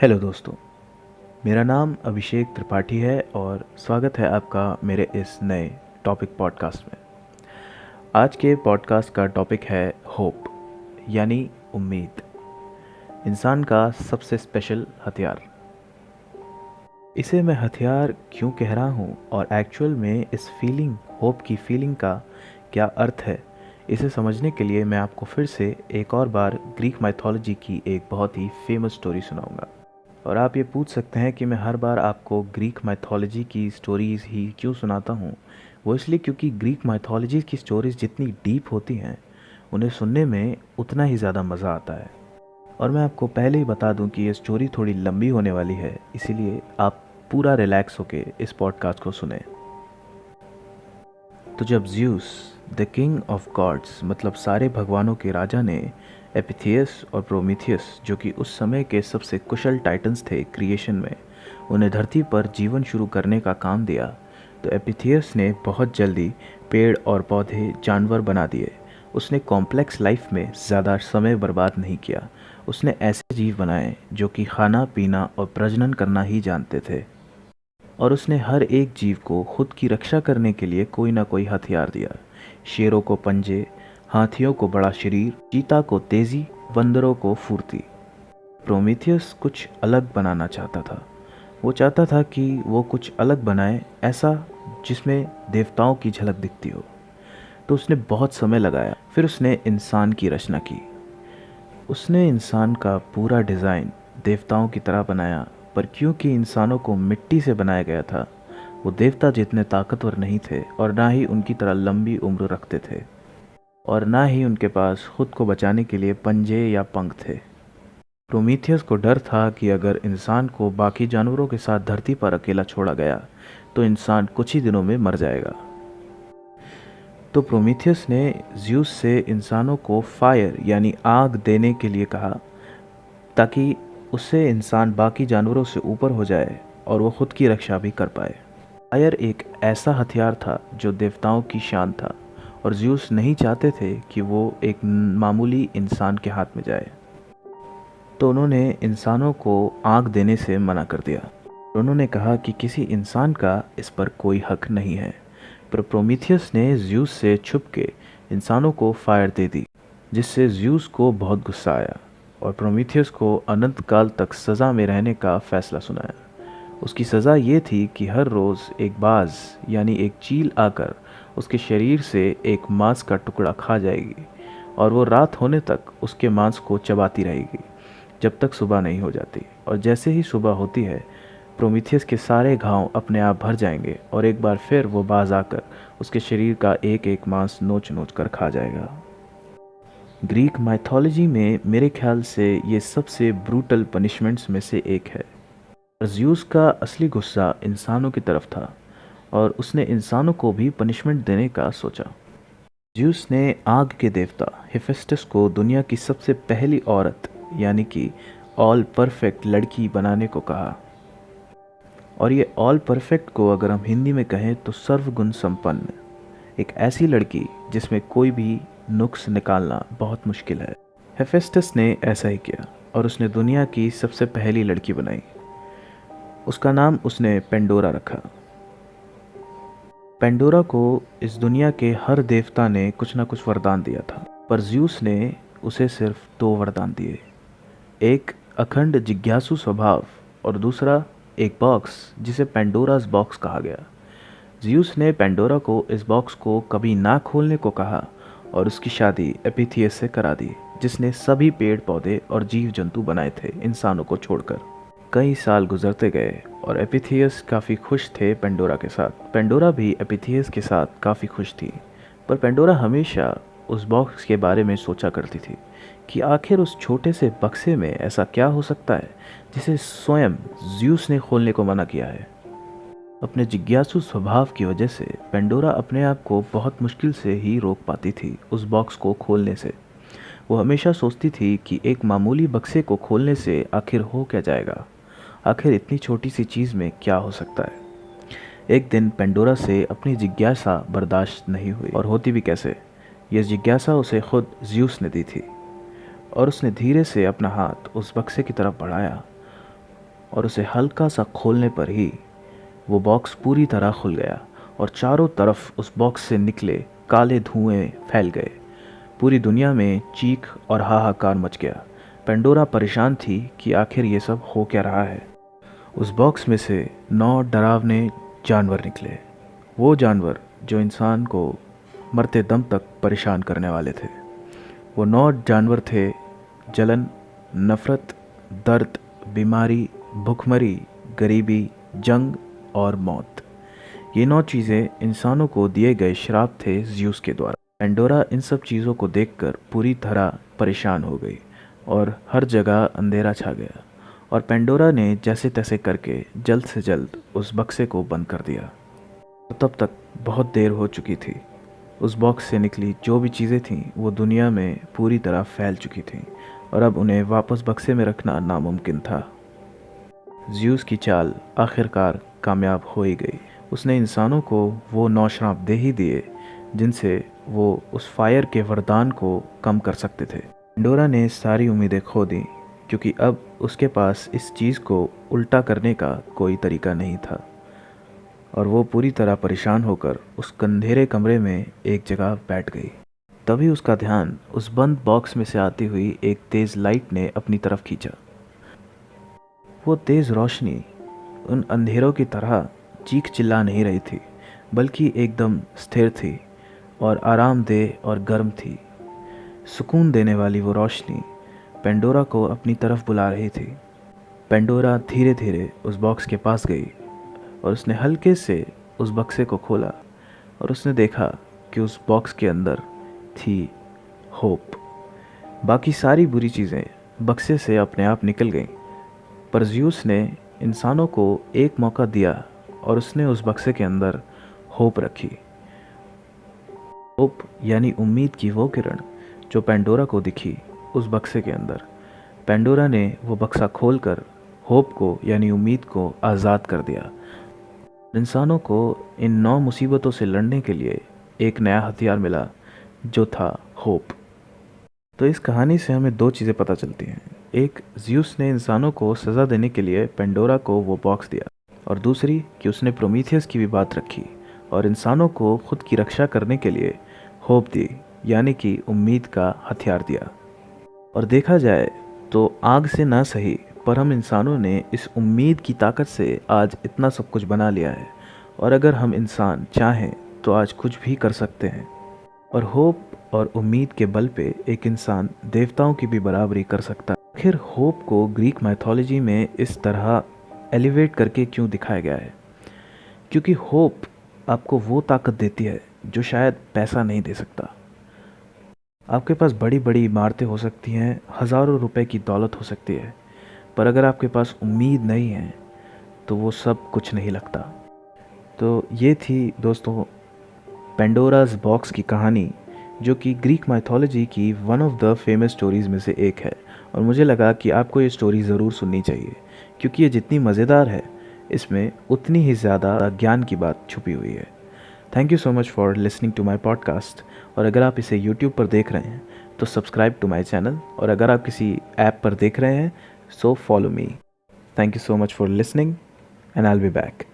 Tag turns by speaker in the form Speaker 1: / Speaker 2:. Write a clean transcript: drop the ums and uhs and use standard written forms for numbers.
Speaker 1: Hello दोस्तों, मेरा नाम अभिषेक त्रिपाठी है और स्वागत है आपका मेरे इस नए टॉपिक पॉडकास्ट में। आज के पॉडकास्ट का टॉपिक है होप यानी उम्मीद, इंसान का सबसे स्पेशल हथियार। इसे मैं हथियार क्यों कह रहा हूँ और एक्चुअल में इस फीलिंग, होप की फीलिंग का क्या अर्थ है, इसे समझने के लिए मैं आपको फिर से एक और बार ग्रीक माइथोलॉजी की एक बहुत ही फेमस स्टोरी सुनाऊंगा। और आप ये पूछ सकते हैं कि मैं हर बार आपको ग्रीक माइथोलॉजी की स्टोरीज़ ही क्यों सुनाता हूँ। वो इसलिए क्योंकि ग्रीक माइथोलॉजी की स्टोरीज़ जितनी डीप होती हैं, उन्हें सुनने में उतना ही ज़्यादा मज़ा आता है। और मैं आपको पहले ही बता दूं कि ये स्टोरी थोड़ी लंबी होने वाली है, इसीलिए आप पूरा रिलैक्स होके इस पॉडकास्ट को सुने। तो जब Zeus the king of gods मतलब सारे भगवानों के राजा ने एपिथियस और प्रोमीथियस, जो कि उस समय के सबसे कुशल टाइटन्स थे क्रिएशन में, उन्हें धरती पर जीवन शुरू करने का काम दिया, तो एपिथियस ने बहुत जल्दी पेड़ और पौधे, जानवर बना दिए। उसने कॉम्प्लेक्स लाइफ में ज़्यादा समय बर्बाद नहीं किया। उसने ऐसे जीव बनाए जो कि खाना पीना और प्रजनन करना ही जानते थे। और उसने हर एक जीव को खुद की रक्षा करने के लिए कोई ना कोई हथियार दिया। शेरों को पंजे, हाथियों को बड़ा शरीर, चीता को तेजी, बंदरों को फुर्ती। प्रोमीथियस कुछ अलग बनाना चाहता था। वो चाहता था कि वो कुछ अलग बनाए, ऐसा जिसमें देवताओं की झलक दिखती हो। तो उसने बहुत समय लगाया। फिर उसने इंसान की रचना की। उसने इंसान का पूरा डिज़ाइन देवताओं की तरह बनाया, पर क्योंकि इंसानों को मिट्टी से बनाया गया था, वो देवता जितने ताकतवर नहीं थे और ना ही उनकी तरह लंबी उम्र रखते थे, और ना ही उनके पास खुद को बचाने के लिए पंजे या पंख थे। प्रोमीथियस को डर था कि अगर इंसान को बाकी जानवरों के साथ धरती पर अकेला छोड़ा गया तो इंसान कुछ ही दिनों में मर जाएगा। तो प्रोमीथियस ने ज़्यूस से इंसानों को फायर यानी आग देने के लिए कहा, ताकि उससे इंसान बाकी जानवरों से ऊपर हो जाए और वो खुद की रक्षा भी कर पाए। फायर एक ऐसा हथियार था जो देवताओं की शान था, और ज़्यूस नहीं चाहते थे कि वो एक मामूली इंसान के हाथ में जाए। तो उन्होंने इंसानों को आग देने से मना कर दिया। उन्होंने कहा कि किसी इंसान का इस पर कोई हक नहीं है। पर प्रोमीथियस ने ज़्यूस से छुप के इंसानों को फायर दे दी, जिससे ज़्यूस को बहुत गुस्सा आया और प्रोमीथियस को अनंत काल तक सज़ा में रहने का फ़ैसला सुनाया। उसकी सज़ा ये थी कि हर रोज़ एक बाज यानी एक चील आकर उसके शरीर से एक मांस का टुकड़ा खा जाएगी, और वो रात होने तक उसके मांस को चबाती रहेगी जब तक सुबह नहीं हो जाती। और जैसे ही सुबह होती है, प्रोमीथियस के सारे घाव अपने आप भर जाएंगे और एक बार फिर वो बाज आकर उसके शरीर का एक एक मांस नोच नोच कर खा जाएगा। ग्रीक माइथोलॉजी में मेरे ख्याल से ये सबसे ब्रूटल पनिशमेंट्स में से एक है। ज़्यूस का असली गुस्सा इंसानों की तरफ था और उसने इंसानों को भी पनिशमेंट देने का सोचा। ज़्यूस ने आग के देवता हेफेस्टस को दुनिया की सबसे पहली औरत यानी कि ऑल परफेक्ट लड़की बनाने को कहा। और ये ऑल परफेक्ट को अगर हम हिंदी में कहें तो सर्वगुण संपन्न, एक ऐसी लड़की जिसमें कोई भी नुक्स निकालना बहुत मुश्किल है। हेफेस्टस ने ऐसा ही किया और उसने दुनिया की सबसे पहली लड़की बनाई। उसका नाम उसने पेंडोरा रखा। पेंडोरा को इस दुनिया के हर देवता ने कुछ ना कुछ वरदान दिया था, पर ज़्यूस ने उसे सिर्फ 2 वरदान दिए। एक अखंड जिज्ञासु स्वभाव और दूसरा एक बॉक्स जिसे पेंडोरास बॉक्स कहा गया। ज़्यूस ने पेंडोरा को इस बॉक्स को कभी ना खोलने को कहा और उसकी शादी एपिथियस से करा दी, जिसने सभी पेड़ पौधे और जीव जंतु बनाए थे इंसानों को छोड़कर। कई साल गुजरते गए और एपिथियस काफ़ी खुश थे पेंडोरा के साथ। पेंडोरा भी एपिथियस के साथ काफ़ी खुश थी, पर पेंडोरा हमेशा उस बॉक्स के बारे में सोचा करती थी कि आखिर उस छोटे से बक्से में ऐसा क्या हो सकता है जिसे स्वयं ज़्यूस ने खोलने को मना किया है। अपने जिज्ञासु स्वभाव की वजह से पेंडोरा अपने आप को बहुत मुश्किल से ही रोक पाती थी उस बॉक्स को खोलने से। वो हमेशा सोचती थी कि एक मामूली बक्से को खोलने से आखिर हो क्या जाएगा, आखिर इतनी छोटी सी चीज़ में क्या हो सकता है। एक दिन पेंडोरा से अपनी जिज्ञासा बर्दाश्त नहीं हुई, और होती भी कैसे। यह जिज्ञासा उसे खुद ज़्यूस ने दी थी, और उसने धीरे से अपना हाथ उस बक्से की तरफ बढ़ाया और उसे हल्का सा खोलने पर ही वो बॉक्स पूरी तरह खुल गया और चारों तरफ उस बॉक्स से निकले काले धुएं फैल गए। पूरी दुनिया में चीख और हाहाकार मच गया। पेंडोरा परेशान थी कि आखिर ये सब हो क्या रहा है। उस बॉक्स में से 9 डरावने जानवर निकले, वो जानवर जो इंसान को मरते दम तक परेशान करने वाले थे। वो 9 जानवर थे जलन, नफ़रत, दर्द, बीमारी, भुखमरी, गरीबी, जंग और मौत। ये 9 चीज़ें इंसानों को दिए गए श्राप थे ज़्यूस के द्वारा। पेंडोरा इन सब चीज़ों को देखकर पूरी तरह परेशान हो गई और हर जगह अंधेरा छा गया और पेंडोरा ने जैसे तैसे करके जल्द से जल्द उस बक्से को बंद कर दिया। तब तक बहुत देर हो चुकी थी। उस बॉक्स से निकली जो भी चीज़ें थीं वो दुनिया में पूरी तरह फैल चुकी थीं और अब उन्हें वापस बक्से में रखना नामुमकिन था। ज़्यूस की चाल आखिरकार कामयाब हो ही गई। उसने इंसानों को वो 9 श्राप दे ही दिए जिनसे वो उस फायर के वरदान को कम कर सकते थे। पेंडोरा ने सारी उम्मीदें खो दी क्योंकि अब उसके पास इस चीज़ को उल्टा करने का कोई तरीका नहीं था और वो पूरी तरह परेशान होकर उस अंधेरे कमरे में एक जगह बैठ गई। तभी उसका ध्यान उस बंद बॉक्स में से आती हुई एक तेज़ लाइट ने अपनी तरफ खींचा। वो तेज़ रोशनी उन अंधेरों की तरह चीख चिल्ला नहीं रही थी, बल्कि एकदम स्थिर थी और आरामदेह और गर्म थी। सुकून देने वाली वो रोशनी पेंडोरा को अपनी तरफ बुला रही थी। पेंडोरा धीरे धीरे उस बॉक्स के पास गई और उसने हल्के से उस बक्से को खोला और उसने देखा कि उस बॉक्स के अंदर थी होप। बाकी सारी बुरी चीज़ें बक्से से अपने आप निकल गईं, पर ज़्यूस ने इंसानों को एक मौका दिया और उसने उस बक्से के अंदर होप रखी। होप यानी उम्मीद की वो किरण जो पेंडोरा को दिखी उस बक्से के अंदर। पेंडोरा ने वो बक्सा खोलकर होप को यानी उम्मीद को आज़ाद कर दिया। इंसानों को इन 9 मुसीबतों से लड़ने के लिए एक नया हथियार मिला जो था होप। तो इस कहानी से हमें 2 चीज़ें पता चलती हैं। एक, ज़्यूस ने इंसानों को सज़ा देने के लिए पेंडोरा को वो बॉक्स दिया, और दूसरी कि उसने प्रोमीथियस की भी बात रखी और इंसानों को खुद की रक्षा करने के लिए होप दी, यानी कि उम्मीद का हथियार दिया। और देखा जाए तो आग से ना सही, पर हम इंसानों ने इस उम्मीद की ताकत से आज इतना सब कुछ बना लिया है और अगर हम इंसान चाहें तो आज कुछ भी कर सकते हैं। और होप और उम्मीद के बल पे एक इंसान देवताओं की भी बराबरी कर सकता है। आखिर होप को ग्रीक माइथोलॉजी में इस तरह एलिवेट करके क्यों दिखाया गया है? क्योंकि होप आपको वो ताकत देती है जो शायद पैसा नहीं दे सकता। आपके पास बड़ी बड़ी इमारतें हो सकती हैं, हज़ारों रुपए की दौलत हो सकती है, पर अगर आपके पास उम्मीद नहीं है तो वो सब कुछ नहीं लगता। तो ये थी दोस्तों पेंडोराज बॉक्स की कहानी, जो कि ग्रीक माइथोलॉजी की one of the famous stories में से एक है। और मुझे लगा कि आपको ये स्टोरी ज़रूर सुननी चाहिए क्योंकि ये जितनी मज़ेदार है इसमें उतनी ही ज़्यादा ज्ञान की बात छुपी हुई है। Thank you so much for listening to my podcast. और अगर आप इसे यूट्यूब पर देख रहे हैं तो सब्सक्राइब टू माई चैनल, और अगर आप किसी ऐप पर देख रहे हैं so follow me. Thank you so much for listening and I will be back.